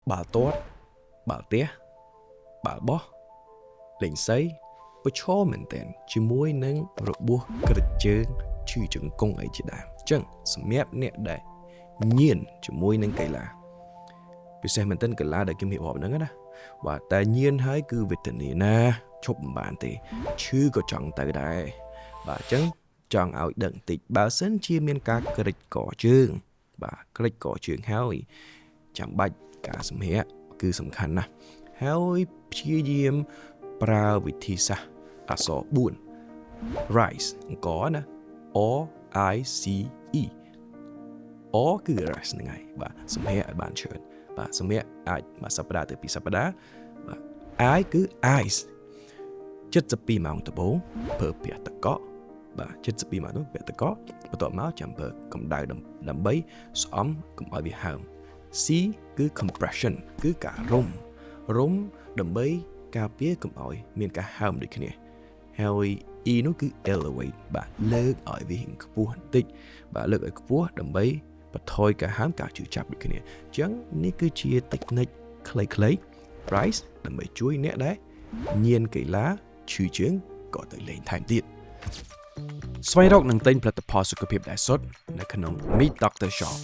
បាល់ទាត់បាល់ទះបាល់បោះលេងសីប្រឈមមែនទែនជាមួយនឹងរបួសក្រិចជើងឈឺជង្គង់អីជាដើមអញ្ចឹងសម្រាប់អ្នកដែលញៀនជាមួយនឹងកីឡាពិសេសមែនទែនកីឡាដែលគេមានរាប់ហ្នឹងណាបាទតែញៀនហើយគឺវេទនាណាឈប់មិនបានទេឈឺក៏ចង់ទៅដែរបាទអញ្ចឹងចង់ឲ្យដឹងតិចបើសិនជាមានការក្រិចកជើងបាទក្រិចកជើងហើយចាំបាច់ការសម្ភារគឺសំខាន់ណាស់ហើយព្យាយាមប្រើវិធីសាស្ត្រអក្សរ4 rise អង្គណា O I C E O គឺ rise ហ្នឹងហើយបាទសម្ភារឲ្យបានច្រើនបាទសម្ភារអាចមួយសប្តាហ៍ទៅ2សប្តាហ៍បាទ I គឺ eyes 72ម៉ោងដំបូងប្រើពាក្យតកកបាទ72ម៉ោងនោះពាក្យតកកបន្ទាប់មកចាំប្រើកម្ដៅដើម្បីស្អំកុំឲ្យវាហើម C គឺ compression គឺការរុំដើម្បីការពារកុំឲ្យមានការហើមដូចគ្នាហើយ E នោះគឺ elevate បាទលើកឲ្យវាខ្ពស់បន្តិចបាទលើកឲ្យខ្ពស់ដើម្បីបន្ថយការហើមការជឿចាប់ដូចគ្នាអញ្ចឹងនេះគឺជា technique ខ្លីៗ Rise ដើម្បីជួយអ្នកដែលញៀនកីឡាឈឺជើងក៏ទៅលេងថែមទៀតស្វែងរកនិងទិញផលិតផលសុខភាពដែលសុទ្ធនៅក្នុង Meet Dr. Shop